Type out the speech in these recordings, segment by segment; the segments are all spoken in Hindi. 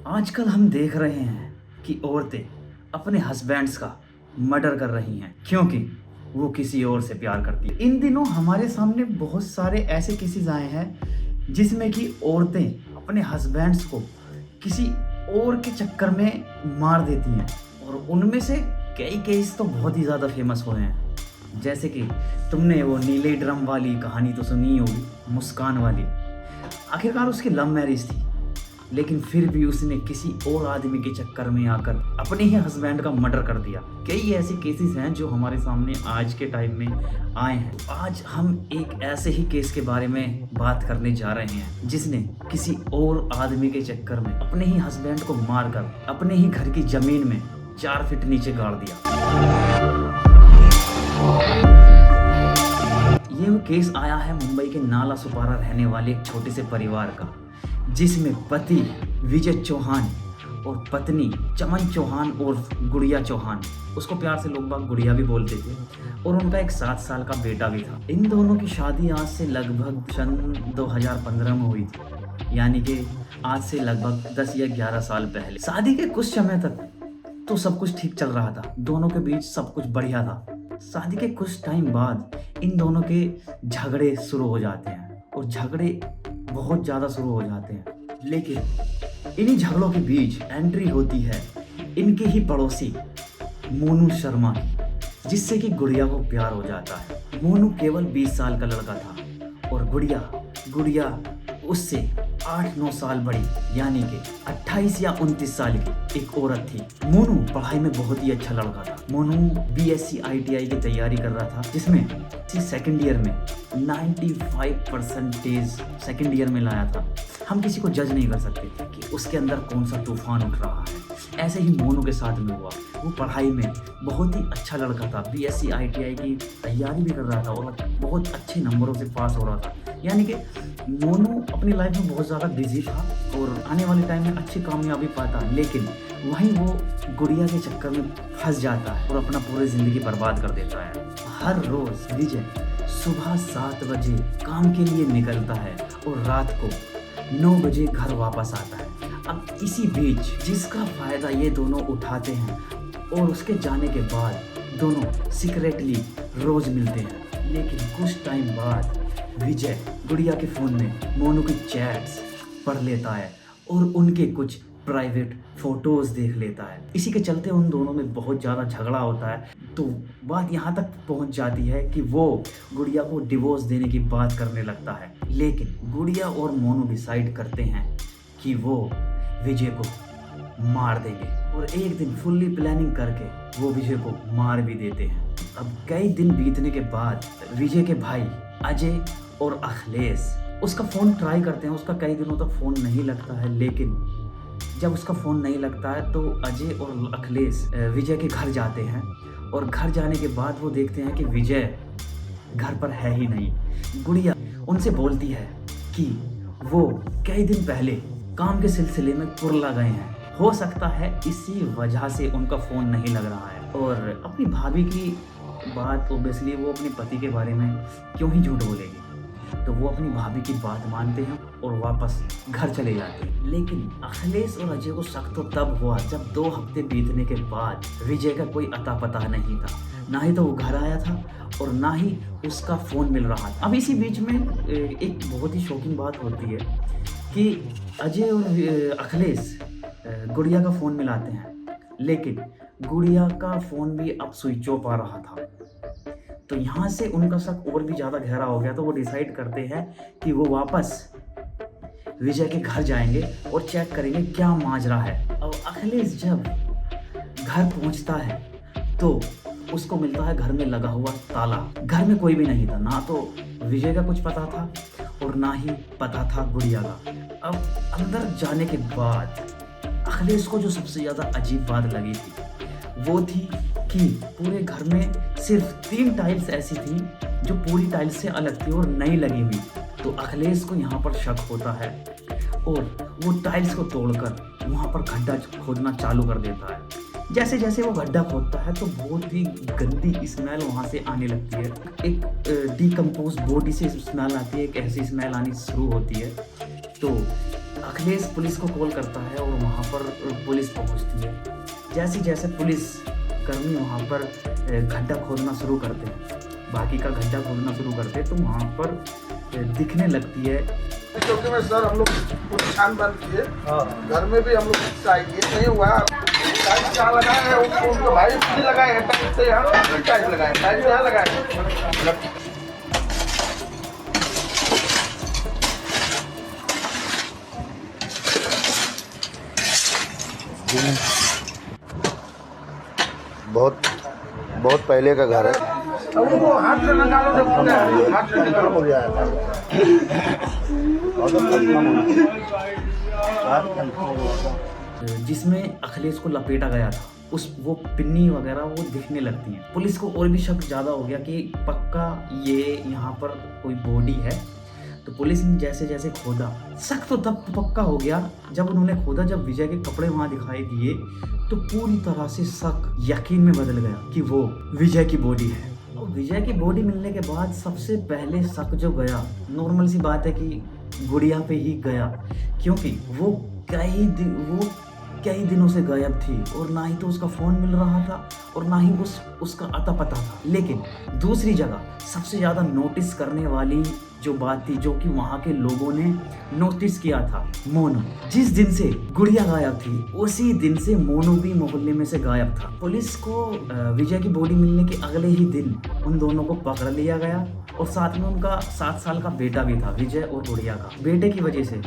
आजकल हम देख रहे हैं कि औरतें अपने हस्बैंड्स का मर्डर कर रही हैं क्योंकि वो किसी और से प्यार करती है। इन दिनों हमारे सामने बहुत सारे ऐसे केसेस आए हैं जिसमें कि औरतें अपने हस्बैंड्स को किसी और के चक्कर में मार देती हैं और उनमें से कई केस तो बहुत ही ज़्यादा फेमस हुए हैं। जैसे कि तुमने वो नीले ड्रम वाली कहानी तो सुनी होगी, मुस्कान वाली। आखिरकार उसकी लव मैरिज थी, लेकिन फिर भी उसने किसी और आदमी के चक्कर में आकर अपने ही हस्बैंड का मर्डर कर दिया। कई ऐसे केसेस हैं जो हमारे सामने आज के टाइम में आए हैं। आज हम एक ऐसे ही केस के बारे में बात करने जा रहे हैं जिसने किसी और आदमी के चक्कर में अपने ही हस्बैंड को मारकर अपने ही घर की जमीन में 4 फीट नीचे गाड़ दिया। ये वो केस आया है मुंबई के नाला सुपारा रहने वाले एक छोटे से परिवार का, जिसमें पति विजय चौहान और पत्नी चमन चौहान और गुड़िया चौहान, उसको प्यार से लोग बाग गुड़िया भी बोलते थे, और उनका एक 7 साल का बेटा भी था। इन दोनों की शादी आज से लगभग सन 2015 में हुई थी, यानी कि आज से लगभग 10 या 11 साल पहले। शादी के कुछ समय तक तो सब कुछ ठीक चल रहा था, दोनों के बीच सब कुछ बढ़िया था। शादी के कुछ टाइम बाद इन दोनों के झगड़े शुरू हो जाते हैं और झगड़े बहुत ज़्यादा शुरू हो जाते हैं। लेकिन इन्हीं झगड़ों के बीच एंट्री होती है इनके ही पड़ोसी मोनू शर्मा की, जिससे कि गुड़िया को प्यार हो जाता है। मोनू केवल 20 साल का लड़का था और गुड़िया उससे 8-9 साल बड़ी, यानी कि 28 या 29 साल की एक औरत थी। मोनू पढ़ाई में बहुत ही अच्छा लड़का था। मोनू BSc ITI की तैयारी कर रहा था, जिसमें सेकेंड ईयर में 95% सेकेंड ईयर में लाया था। हम किसी को जज नहीं कर सकते कि उसके अंदर कौन सा तूफान उठ रहा है। ऐसे ही मोनू के साथ में हुआ। वो पढ़ाई में बहुत ही अच्छा लड़का था, BSc ITI की तैयारी भी कर रहा था और बहुत अच्छे नंबरों से पास हो रहा था। यानी कि मोनू अपनी लाइफ में बहुत ज़्यादा बिजी था और आने वाले टाइम में अच्छी कामयाबी पाता, लेकिन वहीं वो गुड़िया के चक्कर में फंस जाता है और अपना पूरी ज़िंदगी बर्बाद कर देता है। हर रोज़ विजय सुबह 7 बजे काम के लिए निकलता है और रात को 9 बजे घर वापस आता है। अब इसी बीच जिसका फ़ायदा ये दोनों उठाते हैं और उसके जाने के बाद दोनों सीक्रेटली रोज़ मिलते हैं। लेकिन कुछ टाइम बाद विजय गुड़िया के फ़ोन में मोनू की चैट्स पढ़ लेता है और उनके कुछ प्राइवेट फ़ोटोज़ देख लेता है। इसी के चलते उन दोनों में बहुत ज़्यादा झगड़ा होता है। तो बात यहाँ तक पहुँच जाती है कि वो गुड़िया को डिवोर्स देने की बात करने लगता है। लेकिन गुड़िया और मोनू डिसाइड करते हैं कि वो विजय को मार देंगे और एक दिन फुल्ली प्लानिंग करके वो विजय को मार भी देते हैं। अब कई दिन बीतने के बाद विजय के भाई अजय और अखिलेश उसका फ़ोन ट्राई करते हैं। उसका कई दिनों तक फ़ोन नहीं लगता है, लेकिन जब उसका फ़ोन नहीं लगता है तो अजय और अखिलेश विजय के घर जाते हैं और घर जाने के बाद वो देखते हैं कि विजय घर पर है ही नहीं। गुड़िया उनसे बोलती है कि वो कई दिन पहले काम के सिलसिले में कुर्ला गए हैं, हो सकता है इसी वजह से उनका फ़ोन नहीं लग रहा है। और अपनी भाभी की बात ओबियसली वो अपने पति के बारे में क्यों ही झूठ बोलेगी, तो वो अपनी भाभी की बात मानते हैं और वापस घर चले जाते हैं। लेकिन अखिलेश और अजय को शक तो तब हुआ जब 2 हफ्ते बीतने के बाद विजय का कोई अता पता नहीं था, ना ही तो वो घर आया था और ना ही उसका फ़ोन मिल रहा था। अब इसी बीच में एक बहुत ही शॉकिंग बात होती है कि अजय और अखिलेश गुड़िया का फ़ोन मिलाते हैं, लेकिन गुड़िया का फ़ोन भी अब स्विच ऑफ आ रहा था। तो यहाँ से उनका शक और भी ज़्यादा गहरा हो गया। तो वो डिसाइड करते हैं कि वो वापस विजय के घर जाएंगे और चेक करेंगे क्या माजरा है। अब अखिलेश जब घर पहुँचता है तो उसको मिलता है घर में लगा हुआ ताला। घर में कोई भी नहीं था, ना तो विजय का कुछ पता था और ना ही पता था गुड़िया का। अब अंदर जाने के बाद अखिलेश को जो सबसे ज़्यादा अजीब बात लगी थी वो थी कि पूरे घर में सिर्फ 3 टाइल्स ऐसी थी जो पूरी टाइल्स से अलग थी और नई लगी हुई। तो अखिलेश को यहाँ पर शक होता है और वो टाइल्स को तोड़कर वहाँ पर गड्ढा खोदना चालू कर देता है। जैसे जैसे वो गड्ढा खोदता है तो बहुत ही गंदी स्मेल वहाँ से आने लगती है। एक डिकम्पोज बॉडी से स्मेल आती है, एक ऐसी स्मेल आनी शुरू होती है। तो अखिलेश पुलिस को कॉल करता है और वहाँ पर पुलिस पहुँचती है। जैसे जैसे पुलिस कर्मी वहाँ पर गड्ढा खोदना शुरू करते हैं, बाकी का गड्ढा खोदना शुरू करते हैं, तो वहाँ पर दिखने लगती है। चौकी में सर हम लोग कुछ छान बंद किए, घर में भी हम लोग टाइट ये नहीं हुआ। टाइट जहाँ लगाए हैं उनको भाई भी लगाए हैं, टाइट से यहाँ टाइट लगाए, टाइट यहाँ लगाए। बहुत बहुत पहले का घर है। अब उनको हाथ से निकालो जब पूरा हाथ से निकालो हो गया है। जिसमें अखिलेश को लपेटा गया था, वो पिन्नी वगैरह वो दिखने लगती हैं। पुलिस को और भी शक ज़्यादा हो गया कि पक्का ये यहाँ पर कोई बॉडी है। तो पुलिस ने जैसे जैसे खोदा, शक तो तब पक्का हो गया जब उन्होंने खोदा, जब विजय के कपड़े वहाँ दिखाई दिए तो पूरी तरह से शक यकीन में बदल गया कि वो विजय की बॉडी है। और विजय की बॉडी मिलने के बाद सबसे पहले शक जो गया, नॉर्मल सी बात है कि गुड़िया पे ही गया, क्योंकि वो कई दिनों से गायब थी और ना ही तो उसका फ़ोन मिल रहा था और ना ही उसका अता पता था। लेकिन दूसरी जगह सबसे ज़्यादा नोटिस करने वाली जो बात थी, जो कि वहाँ के लोगों ने नोटिस किया था, मोनू। जिस दिन से गुड़िया गायब थी उसी दिन से मोनू भी मोहल्ले में से गायब था। पुलिस को विजय की बॉडी मिलने के अगले ही दिन उन दोनों को पकड़ लिया गया और साथ में उनका 7 साल का बेटा भी था, विजय और गुड़िया का। बेटे की वजह से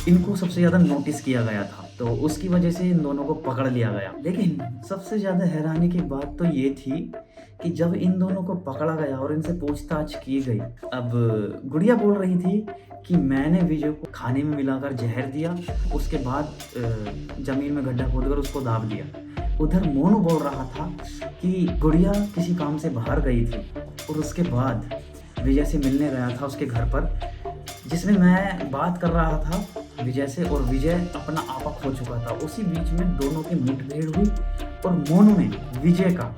इनको सबसे ज़्यादा नोटिस किया गया था, तो उसकी वजह से इन दोनों को पकड़ लिया गया। लेकिन सबसे ज़्यादा हैरानी की बात तो ये थी कि जब इन दोनों को पकड़ा गया और इनसे पूछताछ की गई, अब गुड़िया बोल रही थी कि मैंने विजय को खाने में मिलाकर जहर दिया, उसके बाद ज़मीन में गड्ढा खोदकर उसको दाब दिया। उधर मोनू बोल रहा था कि गुड़िया किसी काम से बाहर गई थी और उसके बाद विजय से मिलने गया था उसके घर पर, जिसमें मैं बात कर रहा था विजय से और विजय अपना आपा खो चुका था। उसी बीच में दोनों की मुठभेड़ हुई और मोनू ने विजय का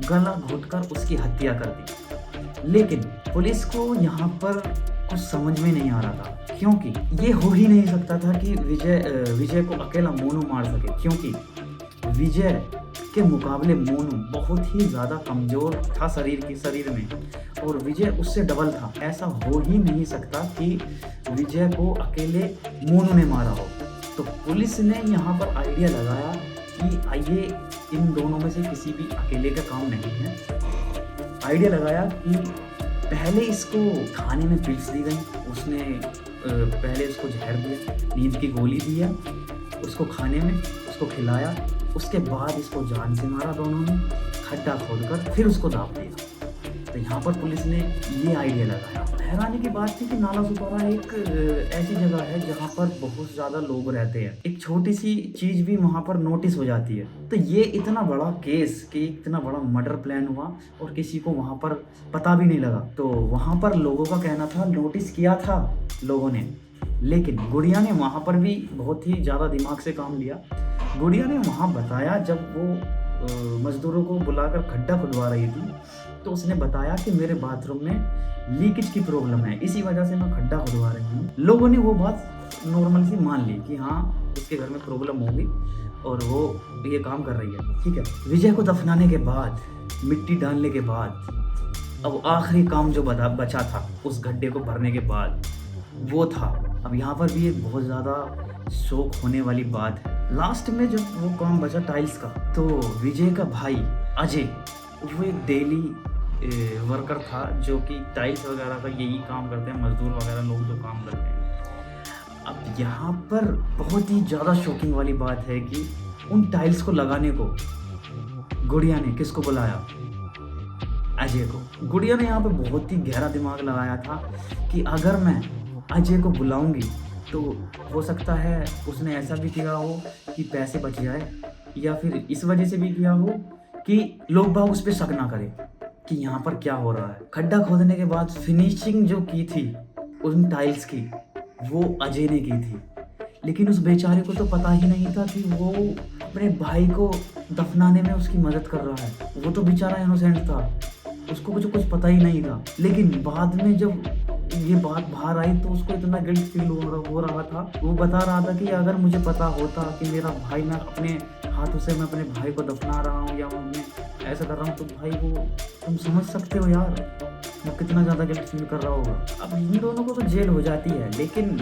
गला घोंटकर उसकी हत्या कर दी। लेकिन पुलिस को यहाँ पर कुछ समझ में नहीं आ रहा था, क्योंकि ये हो ही नहीं सकता था कि विजय को अकेला मोनू मार सके, क्योंकि विजय के मुकाबले मोनू बहुत ही ज़्यादा कमज़ोर था शरीर में और विजय उससे डबल था। ऐसा हो ही नहीं सकता कि विजय को अकेले मोनू ने मारा हो। तो पुलिस ने यहाँ पर आइडिया लगाया कि आइए इन दोनों में से किसी भी अकेले का काम नहीं है। आइडिया लगाया कि पहले इसको खाने में पिल्स दी गई, उसने पहले इसको जहर दिया, नींद की गोली दिया, उसको खाने में उसको खिलाया, उसके बाद इसको जान से मारा दोनों ने, खड्डा खोदकर फिर उसको दाब दिया। तो यहाँ पर पुलिस ने ये आइडिया लगाया। हैरानी की बात थी कि नाला सुपारा एक ऐसी जगह है जहाँ पर बहुत ज़्यादा लोग रहते हैं, एक छोटी सी चीज़ भी वहाँ पर नोटिस हो जाती है। तो ये इतना बड़ा केस कि इतना बड़ा मर्डर प्लान हुआ और किसी को वहाँ पर पता भी नहीं लगा। तो वहाँ पर लोगों का कहना था नोटिस किया था लोगों ने, लेकिन गुड़िया ने वहाँ पर भी बहुत ही ज़्यादा दिमाग से काम लिया। गुड़िया ने वहाँ बताया, जब वो मजदूरों को बुलाकर खड्डा खुदवा रही थी तो उसने बताया कि मेरे बाथरूम में लीकेज की प्रॉब्लम है, इसी वजह से मैं खड्डा खुदवा रही हूँ। लोगों ने वो बात नॉर्मल सी मान ली कि हाँ उसके घर में प्रॉब्लम होगी और वो ये काम कर रही है, ठीक है। विजय को दफनाने के बाद, मिट्टी डालने के बाद, अब आखिरी काम जो बचा था उस गड्ढे को भरने के बाद वो था। अब यहाँ पर भी एक बहुत ज़्यादा शौक होने वाली बात है। लास्ट में जब वो काम बचा टाइल्स का, तो विजय का भाई अजय, वो एक डेली वर्कर था जो कि टाइल्स वगैरह का यही काम करते हैं, मजदूर वगैरह लोग जो काम करते हैं। अब यहाँ पर बहुत ही ज़्यादा शॉकिंग वाली बात है कि उन टाइल्स को लगाने को गुड़िया ने किसको बुलाया? अजय को। गुड़िया ने यहाँ पे बहुत ही गहरा दिमाग लगाया था कि अगर मैं अजय को बुलाऊंगी तो हो सकता है उसने ऐसा भी किया हो कि पैसे बच जाए, या फिर इस वजह से भी किया हो कि लोग बाग उस पर शक ना करें कि यहाँ पर क्या हो रहा है। खड्डा खोदने के बाद फिनिशिंग जो की थी उन टाइल्स की, वो अजय ने की थी, लेकिन उस बेचारे को तो पता ही नहीं था कि वो अपने भाई को दफनाने में उसकी मदद कर रहा है। वो तो बेचारा इनोसेंट था, उसको कुछ पता ही नहीं था। लेकिन बाद में जब ये बात बाहर आई तो उसको इतना गिल्ट फील हो रहा था। वो बता रहा था कि अगर मुझे पता होता कि मेरा भाई, मैं अपने हाथों से मैं अपने भाई को दफना रहा हूँ या मैं ऐसा कर रहा हूँ, तो भाई वो तुम समझ सकते हो यार वो कितना ज़्यादा गिल्ट फील कर रहा होगा। अब इन दोनों को तो जेल हो जाती है, लेकिन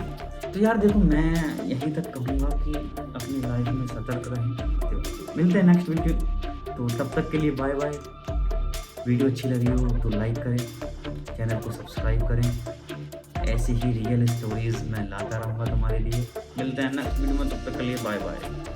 तो यार देखो, मैं यहीं तक कहूँगा कि अपनी लाइफ में सतर्क रहें। तो मिलते हैं नेक्स्ट वीडियो, तो तब तक के लिए बाय बाय। वीडियो अच्छी लगी हो तो लाइक करें, चैनल को सब्सक्राइब करें। ऐसी ही रियल स्टोरीज़ मैं लाता रहूँगा तुम्हारे लिए। मिलते हैं नेक्स्ट वीडियो में, तब तक के लिए बाय बाय।